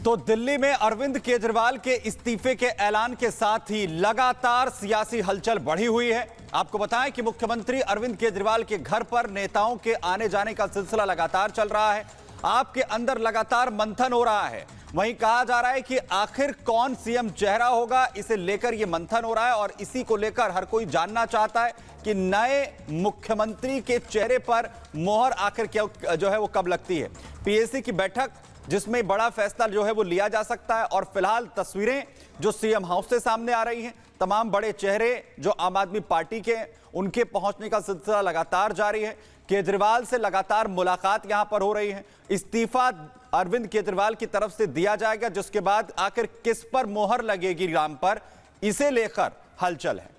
तो दिल्ली में अरविंद केजरीवाल के इस्तीफे के ऐलान के साथ ही लगातार सियासी हलचल बढ़ी हुई है। आपको बताएं कि मुख्यमंत्री अरविंद केजरीवाल के घर पर नेताओं के आने जाने का सिलसिला लगातार चल रहा है। आपके अंदर लगातार मंथन हो रहा है। वहीं कहा जा रहा है कि आखिर कौन सीएम चेहरा होगा, इसे लेकर यह मंथन हो रहा है और इसी को लेकर हर कोई जानना चाहता है कि नए मुख्यमंत्री के चेहरे पर मोहर आखिर क्या जो है वो कब लगती है। पीएसी की बैठक जिसमें बड़ा फैसला जो है वो लिया जा सकता है और फिलहाल तस्वीरें जो सीएम हाउस से सामने आ रही हैं, तमाम बड़े चेहरे जो आम आदमी पार्टी के उनके पहुंचने का सिलसिला लगातार जारी है। केजरीवाल से लगातार मुलाकात यहां पर हो रही है। इस्तीफा अरविंद केजरीवाल की तरफ से दिया जाएगा, जिसके बाद आखिर किस पर मोहर लगेगी राम पर, इसे लेकर हलचल है।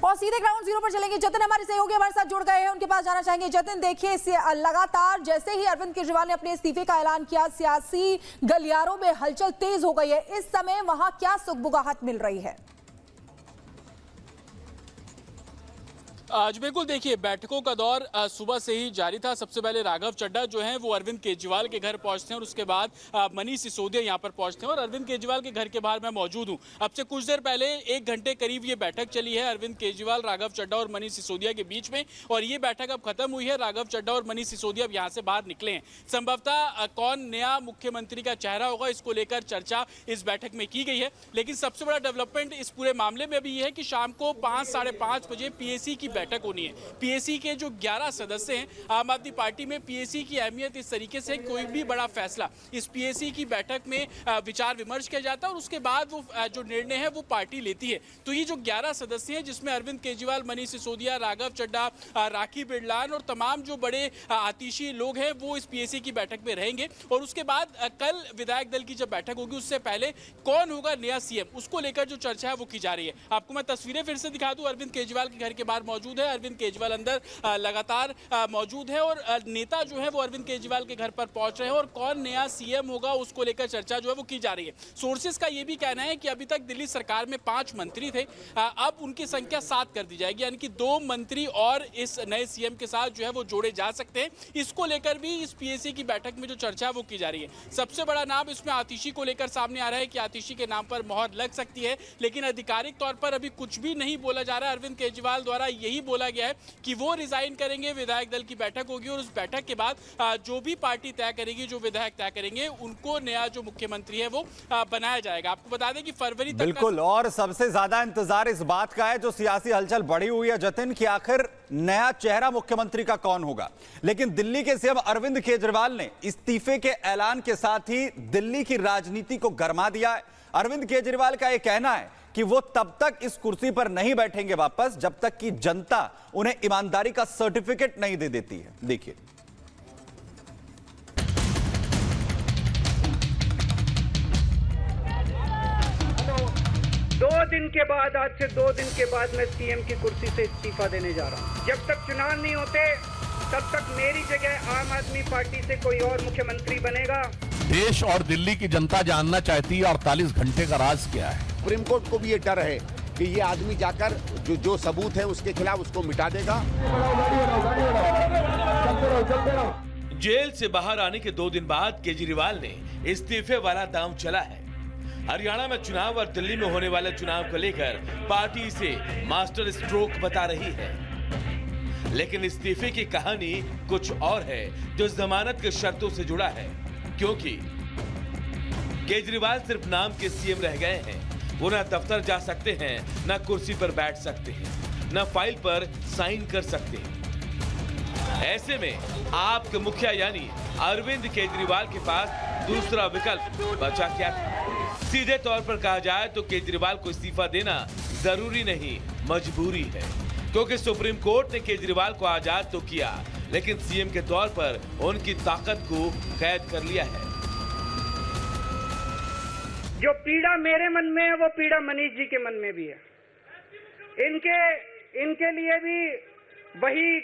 और सीधे ग्राउंड जीरो पर चलेंगे। जतिन हमारे सहयोगी हमारे साथ जुड़ गए हैं, उनके पास जाना चाहेंगे। जतिन, देखिए लगातार जैसे ही अरविंद केजरीवाल ने अपने इस्तीफे का ऐलान किया, सियासी गलियारों में हलचल तेज हो गई है। इस समय वहां क्या सुगबुगाहट मिल रही है? आज बिल्कुल देखिए, बैठकों का दौर सुबह से ही जारी था। सबसे पहले राघव चड्ढा जो हैं वो अरविंद केजरीवाल के घर पहुंचते हैं और उसके बाद मनीष सिसोदिया यहां पर पहुंचते हैं और अरविंद केजरीवाल के घर के बाहर मैं मौजूद हूं। अब से कुछ देर पहले 1 घंटे करीब ये बैठक चली है अरविंद केजरीवाल, राघव चड्ढा और मनीष सिसोदिया के बीच में, और ये बैठक अब खत्म हुई है। राघव चड्ढा और मनीष सिसोदिया अब यहाँ से बाहर निकले हैं। संभवतः कौन नया मुख्यमंत्री का चेहरा होगा, इसको लेकर चर्चा इस बैठक में की गई है। लेकिन सबसे बड़ा डेवलपमेंट इस पूरे मामले में अभी यह है कि शाम को 5 साढ़े 5 बजे पीएसी की बैठक होनी है। पीएसी के जो 11 सदस्य हैं, आम आदमी पार्टी में पीएसी की अहमियत इस तरीके से कोई भी बड़ा फैसला इस पीएसी की बैठक में विचार विमर्श किया जाता है और उसके बाद वो जो निर्णय है वो पार्टी लेती है। तो ये जो 11 सदस्य हैं, जिसमें अरविंद केजरीवाल, मनीष सिसोदिया, राघव चड्ढा, राखी बिरलान और तमाम जो बड़े आतिशी लोग हैं, वो इस पीएसी की बैठक में रहेंगे। और उसके बाद कल विधायक दल की जब बैठक होगी, उससे पहले कौन होगा नया सीएम, उसको लेकर जो चर्चा है वो की जा रही है। आपको मैं तस्वीरें फिर से दिखा दूं। अरविंद केजरीवाल के घर के बाहर मौजूद है। अरविंद केजरीवाल अंदर लगातार मौजूद है और नेता जो है वो अरविंद केजरीवाल के घर पर पहुंच रहे हैं और कौन नया सीएम होगा उसको लेकर चर्चा जो है वो की जा रही है। सोर्सेस का ये भी कहना है कि अभी तक दिल्ली सरकार में 5 मंत्री थे, अब उनकी संख्या 7 कर दी जाएगी, यानी कि 2 मंत्री और इस नए सीएम के साथ जो है वो जोड़े जा सकते हैं। इसको लेकर भी इस पीएसी की बैठक में जो चर्चा है वो की जा रही है। सबसे बड़ा नाम इसमें आतिशी को लेकर सामने आ रहा है कि आतिशी के नाम पर मोहर लग सकती है, लेकिन आधिकारिक तौर पर अभी कुछ भी नहीं बोला जा रहा है। अरविंद केजरीवाल द्वारा यही बोला गया है कि वो रिजाइन करेंगे, विधायक दल की बैठक होगी और उस बैठक के बाद जो भी पार्टी तय करेगी, जो विधायक तय करेंगे, उनको नया जो मुख्यमंत्री है वो बनाया जाएगा। आपको बता दें कि फरवरी तक बिल्कुल, और सबसे ज्यादा इंतजार इस बात का है, जो सियासी हलचल बढ़ी हुई है जतिन, कि आखिर नया चेहरा मुख्यमंत्री का कौन होगा। लेकिन दिल्ली के सीएम अरविंद केजरीवाल ने इस्तीफे के ऐलान के साथ ही दिल्ली की राजनीति को गरमा दिया है। अरविंद केजरीवाल का यह कहना है कि वो तब तक इस कुर्सी पर नहीं बैठेंगे वापस जब तक कि जनता उन्हें ईमानदारी का सर्टिफिकेट नहीं दे देती है। देखिए, आज से 2 दिन के बाद मैं सीएम की कुर्सी से इस्तीफा देने जा रहा हूं। जब तक चुनाव नहीं होते तब तक मेरी जगह आम आदमी पार्टी से कोई और मुख्यमंत्री बनेगा। देश और दिल्ली की जनता जानना चाहती है 48 घंटे का राज क्या है। सुप्रीम कोर्ट को भी ये डर है कि ये आदमी जाकर जो सबूत है उसके खिलाफ उसको मिटा देगा। जेल से बाहर आने के 2 दिन बाद केजरीवाल ने इस्तीफे वाला दांव चला है। हरियाणा में चुनाव और दिल्ली में होने वाले चुनाव को लेकर पार्टी इसे मास्टर स्ट्रोक बता रही है, लेकिन इस्तीफे की कहानी कुछ और है, जो जमानत की शर्तों से जुड़ा है। क्योंकि केजरीवाल सिर्फ नाम के सीएम रह गए हैं। वो न दफ्तर जा सकते हैं, न कुर्सी पर बैठ सकते हैं, न फाइल पर साइन कर सकते हैं। ऐसे में आपके मुखिया यानी अरविंद केजरीवाल के पास दूसरा विकल्प बचा क्या था? सीधे तौर पर कहा जाए तो केजरीवाल को इस्तीफा देना जरूरी नहीं, मजबूरी है, क्योंकि सुप्रीम कोर्ट ने केजरीवाल को आजाद तो किया, लेकिन सीएम के तौर पर उनकी ताकत को कैद कर लिया है। जो पीड़ा मेरे मन में है वो पीड़ा मनीष जी के मन में भी है। इनके लिए भी वही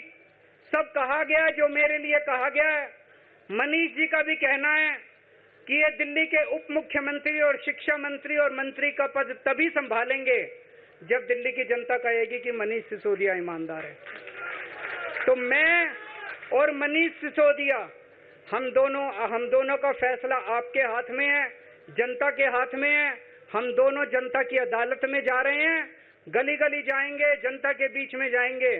सब कहा गया जो मेरे लिए कहा गया है। मनीष जी का भी कहना है कि ये दिल्ली के उप मुख्यमंत्री और शिक्षा मंत्री और मंत्री का पद तभी संभालेंगे जब दिल्ली की जनता कहेगी कि मनीष सिसोदिया ईमानदार है। तो मैं और मनीष सिसोदिया, हम दोनों का फैसला आपके हाथ में है, जनता के हाथ में है। हम दोनों जनता की अदालत में जा रहे हैं, गली गली जाएंगे, जनता के बीच में जाएंगे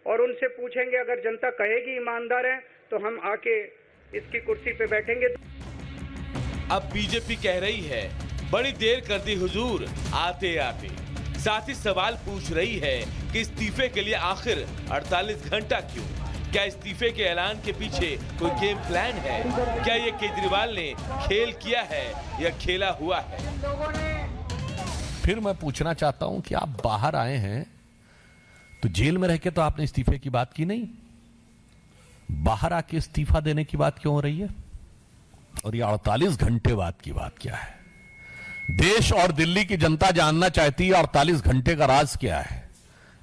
और उनसे पूछेंगे, अगर जनता कहेगी ईमानदार है तो हम आके इसकी कुर्सी पे बैठेंगे। अब बीजेपी कह रही है बड़ी देर कर दी हुजूर आते आते। साथ ही सवाल पूछ रही है कि इस्तीफे के लिए आखिर 48 घंटा क्यों? क्या इस्तीफे के ऐलान के पीछे कोई गेम प्लान है? क्या ये केजरीवाल ने खेल किया है या खेला हुआ है? फिर मैं पूछना चाहता हूं कि आप बाहर आए हैं तो जेल में रह के तो आपने इस्तीफे की बात की नहीं, बाहर आके इस्तीफा देने की बात क्यों हो रही है? और ये 48 घंटे बाद की बात क्या है? देश और दिल्ली की जनता जानना चाहती है 48 घंटे का राज क्या है,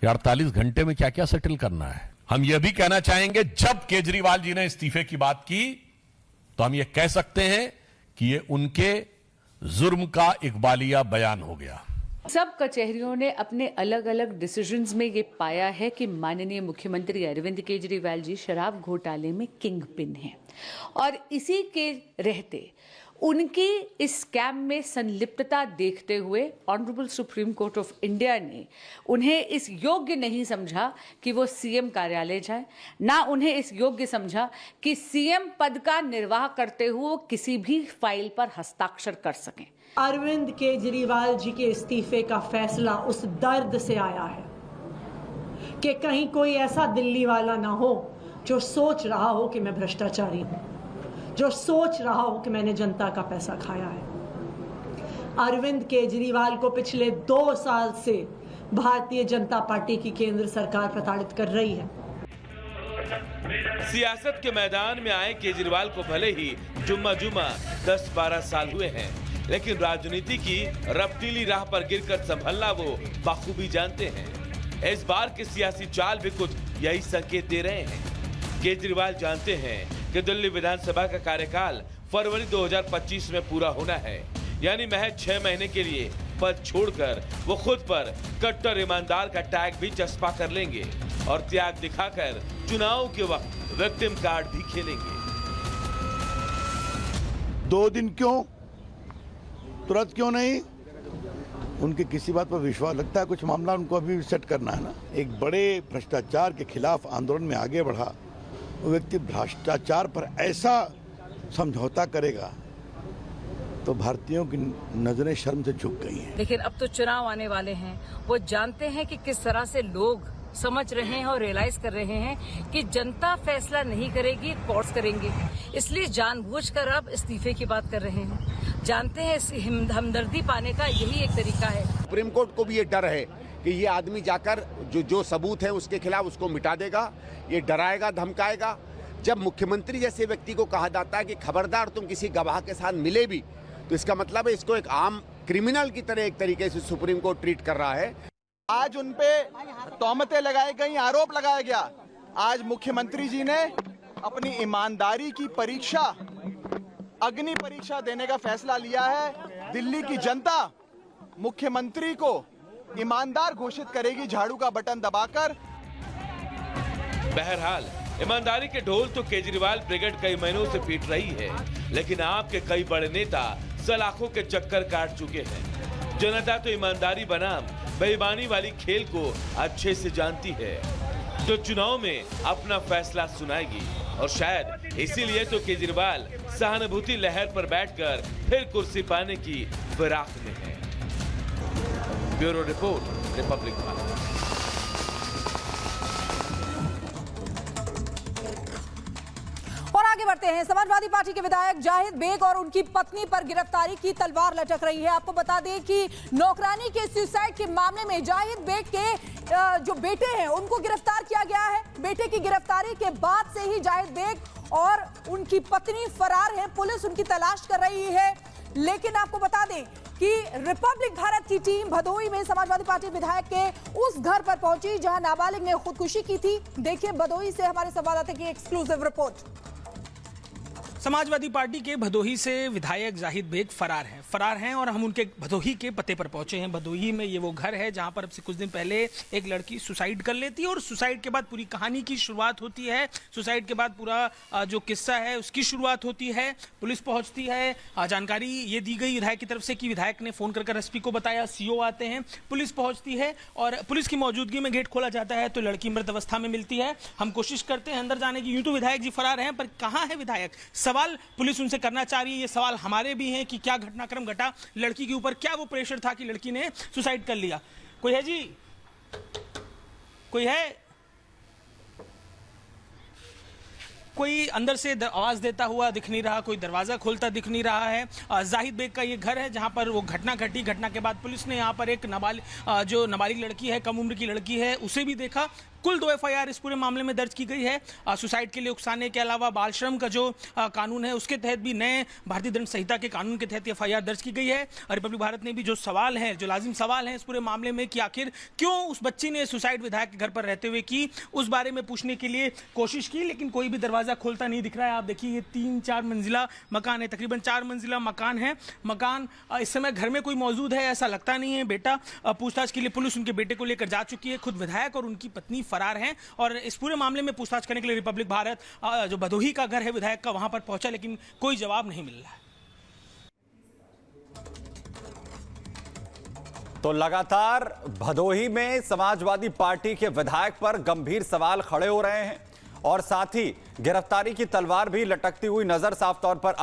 ये 48 घंटे में क्या क्या सेटल करना है। हम यह भी कहना चाहेंगे जब केजरीवाल जी ने इस्तीफे की बात की तो हम ये कह सकते हैं कि ये उनके जुर्म का इकबालिया बयान हो गया। सब कचहरियों ने अपने अलग अलग डिसीजंस में ये पाया है कि माननीय मुख्यमंत्री अरविंद केजरीवाल जी शराब घोटाले में किंग पिन हैं और इसी के रहते उनकी इस स्कैम में संलिप्तता देखते हुए honourable supreme court of India ने उन्हें इस योग्य नहीं समझा कि वो सीएम कार्यालय जाए, ना उन्हें इस योग्य समझा कि सीएम पद का निर्वाह करते हुए किसी भी फाइल पर हस्ताक्षर कर सकें। अरविंद केजरीवाल जी के इस्तीफे का फैसला उस दर्द से आया है कि कहीं कोई ऐसा दिल्ली वाला ना हो जो सोच रहा हो कि मैं भ्रष्टाचारी हूं, जो सोच रहा हो कि मैंने जनता का पैसा खाया है। अरविंद केजरीवाल को पिछले 2 साल से भारतीय जनता पार्टी की केंद्र सरकार प्रताड़ित कर रही है। सियासत के मैदान में आए केजरीवाल को भले ही जुम्मा 10-12 साल हुए हैं, लेकिन राजनीति की रफ्तीली राह पर गिरकर संभलना वो बखूबी जानते हैं। इस बार के सियासी चाल भी कुछ यही संकेत दे रहे हैं। केजरीवाल जानते हैं कि दिल्ली विधानसभा का कार्यकाल फरवरी 2025 में पूरा होना है, यानी महज 6 महीने के लिए पद छोड़कर वो खुद पर कट्टर ईमानदार का टैग भी चस्पा कर लेंगे और त्याग दिखाकर चुनाव के वक्त विक्टिम कार्ड भी खेलेंगे। 2 दिन क्यों, तुरंत क्यों नहीं? उनके किसी बात पर विश्वास लगता है, कुछ मामला उनको अभी सेट करना है ना। एक बड़े भ्रष्टाचार के खिलाफ आंदोलन में आगे बढ़ा वो व्यक्ति भ्रष्टाचार पर ऐसा समझौता करेगा तो भारतीयों की नजरें शर्म से झुक गई हैं। लेकिन अब तो चुनाव आने वाले हैं, वो जानते हैं कि किस तरह से लोग समझ रहे हैं और रियलाइज कर रहे हैं कि जनता फैसला नहीं करेगी, कोर्ट्स करेंगे। इसलिए जानबूझकर अब इस्तीफे की बात कर रहे हैं। जानते हैं इस हमदर्दी पाने का यही एक तरीका है। सुप्रीम कोर्ट को भी ये डर है कि ये आदमी जाकर जो सबूत है उसके खिलाफ उसको मिटा देगा, ये डराएगा धमकाएगा। जब मुख्यमंत्री जैसे व्यक्ति को कहा जाता है कि खबरदार तुम किसी गवाह के साथ मिले भी, तो इसका मतलब है इसको एक आम क्रिमिनल की तरह एक तरीके से सुप्रीम कोर्ट ट्रीट कर रहा है। आज उन पे तोहमतें लगाई गई, आरोप लगाया गया। आज मुख्यमंत्री जी ने अपनी ईमानदारी की परीक्षा, अग्नि परीक्षा देने का फैसला लिया है। दिल्ली की जनता मुख्यमंत्री को ईमानदार घोषित करेगी झाड़ू का बटन दबाकर। बहरहाल ईमानदारी के ढोल तो केजरीवाल ब्रिगेड कई महीनों से पीट रही है, लेकिन आपके कई बड़े नेता सलाखों के चक्कर काट चुके हैं। जनता तो ईमानदारी बनाम बेईमानी वाली खेल को अच्छे से जानती है, जो चुनाव में अपना फैसला सुनाएगी। और शायद इसीलिए तो केजरीवाल सहानुभूति लहर पर बैठकर फिर कुर्सी पाने की फिराक में है। Bureau report, Republic Bharat. और आगे बढ़ते हैं। समाजवादी पार्टी के विधायक जाहिद बेग और उनकी पत्नी पर गिरफ्तारी की तलवार लटक रही है। आपको बता दें कि नौकरानी के सुसाइड के मामले में जाहिद बेग के जो बेटे हैं उनको गिरफ्तार किया गया है। बेटे की गिरफ्तारी के बाद से ही जाहिद बेग और उनकी पत्नी फरार हैं। पुलिस उनकी तलाश कर रही है। लेकिन आपको बता दें कि रिपब्लिक भारत की टीम भदोही में समाजवादी पार्टी विधायक के उस घर पर पहुंची जहां नाबालिग ने खुदकुशी की थी। देखिए भदोही से हमारे संवाददाता की एक्सक्लूसिव रिपोर्ट। समाजवादी पार्टी के भदोही से विधायक जाहिद बेग फरार हैं और हम उनके भदोही के पते पर पहुंचे हैं। भदोही में ये वो घर है जहां पर अब से कुछ दिन पहले एक लड़की सुसाइड कर लेती है और सुसाइड के बाद पूरी कहानी की शुरुआत होती है। सुसाइड के बाद पूरा जो किस्सा है उसकी शुरुआत होती है। पुलिस पहुंचती है, जानकारी ये दी गई विधायक की तरफ से कि विधायक ने फोन कर एसपी को बताया, सीओ आते हैं, पुलिस पहुंचती है और पुलिस की मौजूदगी में गेट खोला जाता है तो लड़की मृत अवस्था में मिलती है। हम कोशिश करते हैं अंदर जाने की। यूं तो विधायक जी फरार हैं, पर कहां है विधायक? सवाल पुलिस उनसे करना चाह रही है। ये सवाल हमारे भी हैं कि क्या घटनाक्रम घटा लड़की के ऊपर, क्या वो प्रेशर था कि लड़की ने सुसाइड कर लिया। कोई है जी? कोई है? कोई अंदर से आवाज देता हुआ दिख नहीं रहा, कोई दरवाजा खोलता दिख नहीं रहा है। जाहिद बेग का ये घर है जहां पर वो घटना घटी। घटना के बाद पुलिस ने यहाँ पर एक जो नाबालिग लड़की है, कम उम्र की लड़की है, उसे भी देखा। कुल 2 एफआईआर इस पूरे मामले में दर्ज की गई है। सुसाइड के लिए उकसाने के अलावा बाल श्रम का जो कानून है उसके तहत भी नए भारतीय दंड संहिता के कानून के तहत एफआईआर दर्ज की गई है। रिपब्लिक भारत ने भी जो सवाल है, जो लाजिम सवाल है इस पूरे मामले में कि आखिर क्यों उस बच्ची ने सुसाइड विधायक के घर पर रहते हुए की, उस बारे में पूछने के लिए कोशिश की, लेकिन कोई भी दरवाजा खोलता नहीं दिख रहा है। आप देखिए ये 3-4 मंजिला मकान है, तकरीबन 4 मंजिला मकान है। मकान इस समय घर में कोई मौजूद है ऐसा लगता नहीं है। बेटा पूछताछ के लिए पुलिस उनके बेटे को लेकर जा चुकी है। खुद विधायक और उनकी पत्नी फरार हैं और इस पूरे मामले में पूछताछ करने के लिए रिपब्लिक भारत जो भदोही का घर है विधायक का, वहां पर पहुंचा, लेकिन कोई जवाब नहीं मिल रहा है। तो लगातार भदोही में समाजवादी पार्टी के विधायक पर गंभीर सवाल खड़े हो रहे हैं और साथ ही गिरफ्तारी की तलवार भी लटकती हुई नजर साफ तौर पर